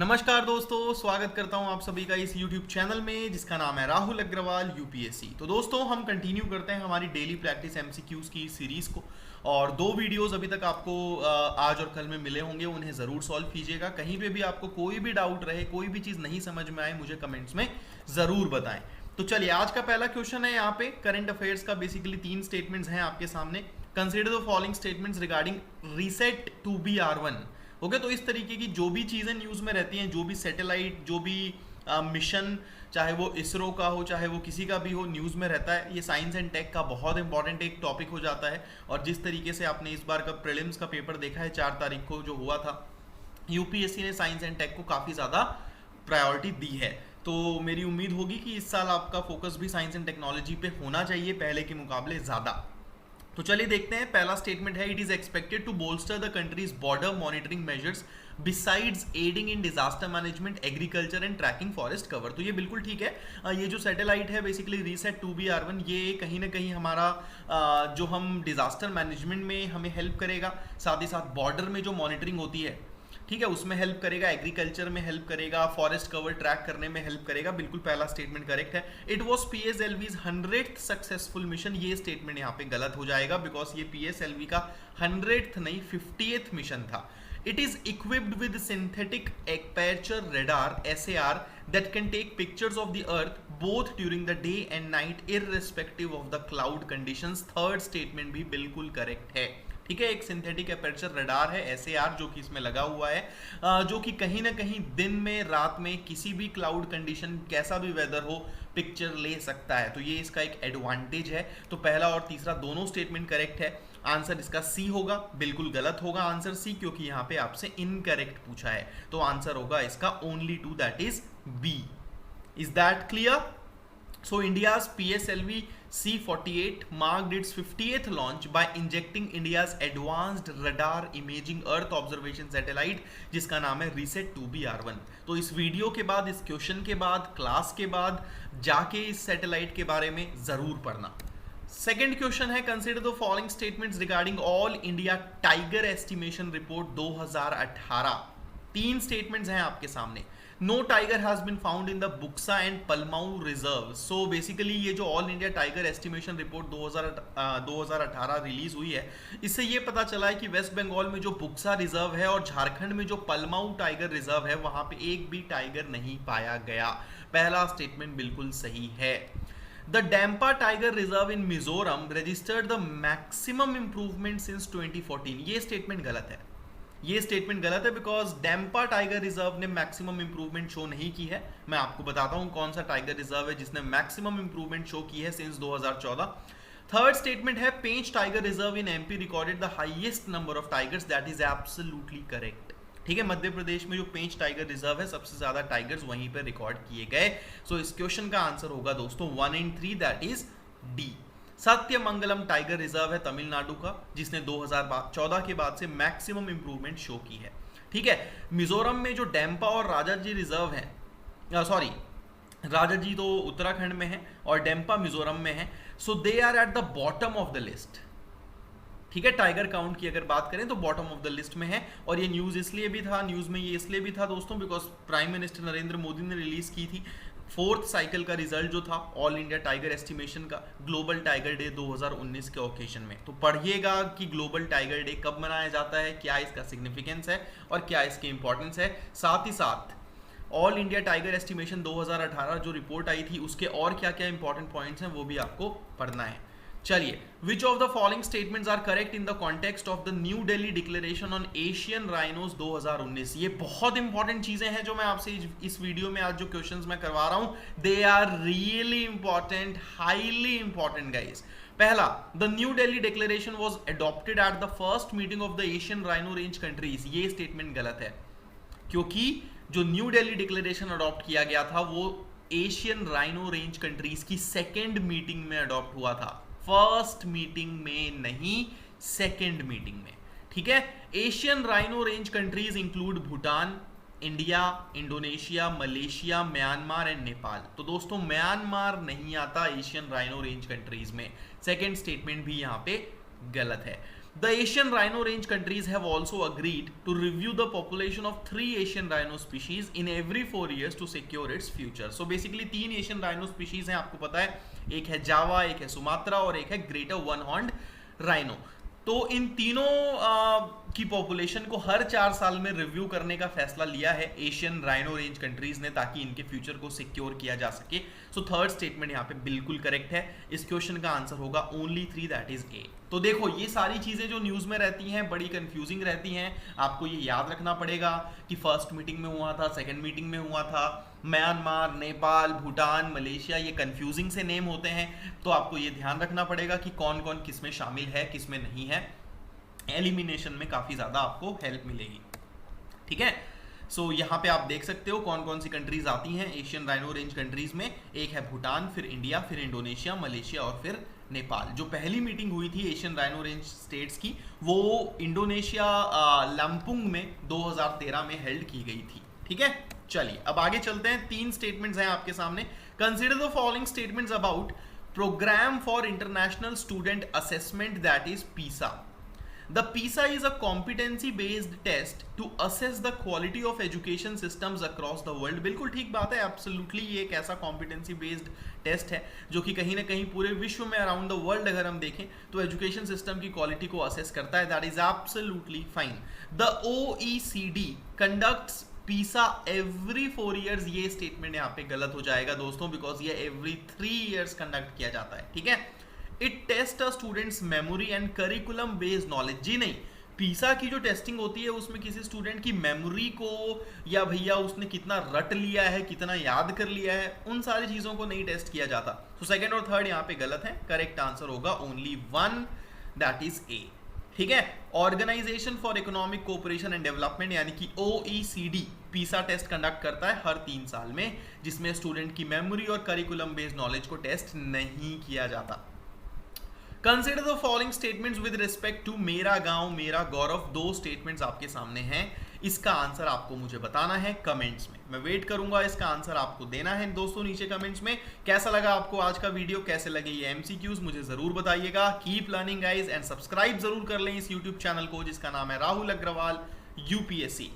नमस्कार दोस्तों, स्वागत करता हूं आप सभी का इस YouTube चैनल में जिसका नाम है राहुल अग्रवाल यूपीएससी। तो दोस्तों हम कंटिन्यू करते हैं हमारी डेली प्रैक्टिस एमसीक्यूज की सीरीज को। और दो वीडियोस अभी तक आपको आज और कल में मिले होंगे, उन्हें ज़रूर सॉल्व कीजिएगा। कहीं पे भी आपको कोई भी डाउट रहे, कोई भी चीज़ नहीं समझ में आए, मुझे कमेंट्स में ज़रूर बताएं। तो चलिए, आज का पहला क्वेश्चन है यहाँ पे करंट अफेयर्स का। बेसिकली 3 स्टेटमेंट्स हैं आपके सामने। Consider the following statements regarding RISAT two B R1। Okay, तो इस तरीके की जो भी चीज़ें न्यूज़ में रहती हैं, जो भी सैटेलाइट, जो भी मिशन, चाहे वो इसरो का हो, चाहे वो किसी का भी हो, न्यूज़ में रहता है। ये साइंस एंड टेक का बहुत इंपॉर्टेंट एक टॉपिक हो जाता है। और जिस तरीके से आपने इस बार का प्रीलिम्स का पेपर देखा है 4 तारीख को जो हुआ था, यूपीएससी ने साइंस एंड टेक को काफ़ी ज़्यादा प्रायोरिटी दी है। तो मेरी उम्मीद होगी कि इस साल आपका फोकस भी साइंस एंड टेक्नोलॉजी पे होना चाहिए पहले के मुकाबले ज़्यादा। तो चलिए देखते हैं। पहला स्टेटमेंट है, it is expected to bolster the country's border monitoring measures besides aiding in disaster management, agriculture and tracking forest cover. तो ये बिल्कुल ठीक है। ये जो सैटेलाइट है बेसिकली रीसेट 2B R1, ये कहीं ना कहीं हमारा जो हम डिजास्टर मैनेजमेंट में हमें हेल्प करेगा, साथ ही साथ बॉर्डर में जो मॉनिटरिंग होती है, ठीक है, उसमें हेल्प करेगा, एग्रीकल्चर में हेल्प करेगा, फॉरेस्ट कवर ट्रैक करने में हेल्प करेगा। बिल्कुल पहला स्टेटमेंट करेक्ट है। It was PSLV's 100th successful mission. ये स्टेटमेंट यहाँ पे गलत हो जाएगा बिकॉज ये PSLV का 100th नहीं 50th मिशन था। It is equipped with synthetic aperture radar (SAR) that can take pictures of the Earth both during the day and night irrespective of the cloud conditions। Third statement भी बिल्कुल correct है। ठीक है, एक synthetic aperture radar है SAR जो कि इसमें लगा हुआ है, जो कि कहीं ना कहीं दिन में, रात में, किसी भी क्लाउड कंडीशन, कैसा भी वेदर हो, पिक्चर ले सकता है। तो ये इसका एक एडवांटेज है। तो पहला और तीसरा दोनों स्टेटमेंट करेक्ट है। आंसर इसका सी होगा, बिल्कुल गलत होगा आंसर सी, क्योंकि यहाँ पे आपसे इनकरेक्ट पूछा है। तो आंसर होगा इसका only 2, that is B. Is that clear? So India's PSLV C-48 marked its 50th launch by injecting India's advanced radar imaging Earth observation satellite जिसका नाम है रीसेट 2B R1। तो इस वीडियो के बाद, इस क्वेश्चन के बाद, क्लास के बाद जाके इस सैटेलाइट के बारे में जरूर पढ़ना। सेकेंड क्वेश्चन है, consider the following statements regarding all India tiger estimation report 2018। 3 statements हैं आपके सामने। No tiger has been found in the Buxa and Palamau reserve. So basically ये जो all India tiger estimation report 2018 release हुई है, इससे ये पता चला है कि वेस्ट बंगाल में जो बुक्सा रिजर्व है और झारखंड में जो पलमाऊ टाइगर रिजर्व है, वहां पे एक भी टाइगर नहीं पाया गया। पहला स्टेटमेंट बिल्कुल सही है। The Dampa Tiger Reserve in Mizoram registered the maximum improvement since 2014। ये स्टेटमेंट गलत है। ये स्टेटमेंट गलत है बिकॉज डैम्पा टाइगर रिजर्व ने मैक्सिमम इंप्रूवमेंट शो नहीं की है। मैं आपको बताता हूं कौन सा टाइगर रिजर्व है जिसने मैक्सिमम इंप्रूवमेंट शो की है सिंस 2014। थर्ड स्टेटमेंट है, Pench tiger reserve in MP recorded the highest number of tigers. That is absolutely correct. ठीक है, मध्य प्रदेश में जो पेंच टाइगर रिजर्व है, सबसे ज्यादा टाइगर्स वहीं पर रिकॉर्ड किए गए। सो इस क्वेश्चन का आंसर होगा दोस्तों 1 and 3, that is D. Sathyamangalam tiger reserve है तमिलनाडु का, जिसने 2014 के बाद से मैक्सिमम इंप्रूवमेंट शो की है। ठीक है, मिजोरम में जो डैम्पा और राजाजी रिजर्व है, सॉरी राजाजी तो उत्तराखंड में है और डैम्पा मिजोरम में है। So they are at the bottom of the list. ठीक है, टाइगर काउंट की अगर बात करें तो बॉटम ऑफ द लिस्ट में है। और ये न्यूज़ इसलिए भी था, न्यूज़ में ये इसलिए भी था दोस्तों because prime minister Narendra Modi ने रिलीज की थी 4th साइकिल का रिजल्ट जो था ऑल इंडिया टाइगर एस्टिमेशन का, ग्लोबल टाइगर डे 2019 के ओकेजन में। तो पढ़िएगा कि ग्लोबल टाइगर डे कब मनाया जाता है, क्या इसका सिग्निफिकेंस है और क्या इसकी इंपॉर्टेंस है। साथ ही साथ ऑल इंडिया टाइगर एस्टिमेशन 2018 जो रिपोर्ट आई थी, उसके और क्या क्या इंपॉर्टेंट पॉइंट्स हैं वो भी आपको पढ़ना है। चलिए, which of the following statements are correct in the context of the new Delhi declaration on Asian rhinos 2019। ये बहुत इंपॉर्टेंट चीजें हैं जो मैं आपसे इस वीडियो में आज जो क्वेश्चंस मैं करवा रहा हूं, they are really important, highly important guys. पहला, the new Delhi declaration was adopted at the first meeting of the Asian rhino range countries. ये स्टेटमेंट गलत है, क्योंकि जो न्यू दिल्ली डिक्लेरेशन अडॉप्ट किया गया था वो एशियन राइनो रेंज कंट्रीज की सेकेंड मीटिंग में अडॉप्ट हुआ था, फर्स्ट मीटिंग में नहीं, सेकेंड मीटिंग में। ठीक है, Asian rhino range countries include Bhutan, India, Indonesia, Malaysia, Myanmar and Nepal. तो दोस्तों म्यांमार नहीं आता एशियन राइनो रेंज कंट्रीज में। सेकेंड स्टेटमेंट भी यहाँ पे गलत है। The Asian rhino range countries have also agreed to review the population of 3 Asian rhino species in every 4 years to secure its future. So basically 3 Asian rhino species हैं, आपको पता है, एक है जावा, एक है सुमात्रा और एक है ग्रेटर वन हॉर्न्ड राइनो। तो इन तीनों की पॉपुलेशन को हर 4 साल में रिव्यू करने का फैसला लिया है एशियन राइनो रेंज कंट्रीज ने, ताकि इनके फ्यूचर को सिक्योर किया जा सके। सो थर्ड स्टेटमेंट यहाँ पे बिल्कुल करेक्ट है। इस क्वेश्चन का आंसर होगा ओनली 3, दैट इज ए। तो देखो ये सारी चीजें जो न्यूज में रहती हैं बड़ी कंफ्यूजिंग रहती हैं, आपको ये याद रखना पड़ेगा कि फर्स्ट मीटिंग में हुआ था, सेकेंड मीटिंग में हुआ था, म्यांमार, नेपाल, भूटान, मलेशिया, ये कंफ्यूजिंग से नेम होते हैं। तो आपको ये ध्यान रखना पड़ेगा कि कौन कौन किस में शामिल है, किस में नहीं है। एलिमिनेशन में काफी ज्यादा आपको हेल्प मिलेगी, ठीक है। सो यहाँ पे आप देख सकते हो कौन कौन सी कंट्रीज आती हैं एशियन राइनो रेंज कंट्रीज में। एक है भूटान, फिर इंडिया, फिर इंडोनेशिया, मलेशिया और फिर नेपाल। जो पहली मीटिंग हुई थी एशियन राइनो रेंज स्टेट्स की, वो इंडोनेशिया लैम्पुंग में 2013 में हेल्ड की गई थी, ठीक है। चलिए अब आगे चलते हैं। 3 स्टेटमेंट्स हैं आपके सामने। Consider the following statements about Programme for International Student Assessment, that is PISA. The PISA is a competency-based test to assess the quality of education systems across the world. बिल्कुल ठीक बात है, absolutely ये एक ऐसा competency-based टेस्ट है जो कि कहीं ना कहीं पूरे विश्व में अराउंड द वर्ल्ड अगर हम देखें तो एजुकेशन सिस्टम की क्वालिटी को असेस करता है। That is absolutely fine. The OECD conducts PISA every 4 years. ये स्टेटमेंट यहाँ पे गलत हो जाएगा दोस्तों, बिकॉज ये एवरी 3 ईयर्स कंडक्ट किया जाता है, ठीक है। It test a students memory and curriculum based knowledge. जी नहीं, PISA की जो टेस्टिंग होती है उसमें किसी स्टूडेंट की मेमोरी को या भैया उसने कितना रट लिया है, कितना याद कर लिया है, उन सारी चीजों को नहीं टेस्ट किया जाता। तो सेकंड और थर्ड यहाँ पे गलत है। करेक्ट आंसर होगा ओनली 1, दैट इज ए, ठीक है। Organisation for Economic Cooperation and Development यानी कि OECD PISA टेस्ट कंडक्ट करता है हर 3 साल में, जिसमें स्टूडेंट की मेमोरी और करिकुलम बेस्ड नॉलेज को टेस्ट नहीं किया जाता। Consider the following statements with respect to Mera Gaon मेरा गौरव। 2 स्टेटमेंट्स आपके सामने हैं, इसका आंसर आपको मुझे बताना है कमेंट्स में। मैं वेट करूंगा, इसका आंसर आपको देना है दोस्तों नीचे कमेंट्स में। कैसा लगा आपको आज का वीडियो, कैसे लगे ये MCQs मुझे जरूर बताइएगा। Keep learning guys and subscribe जरूर कर लें इस यूट्यूब चैनल को जिसका नाम है राहुल अग्रवाल UPSC।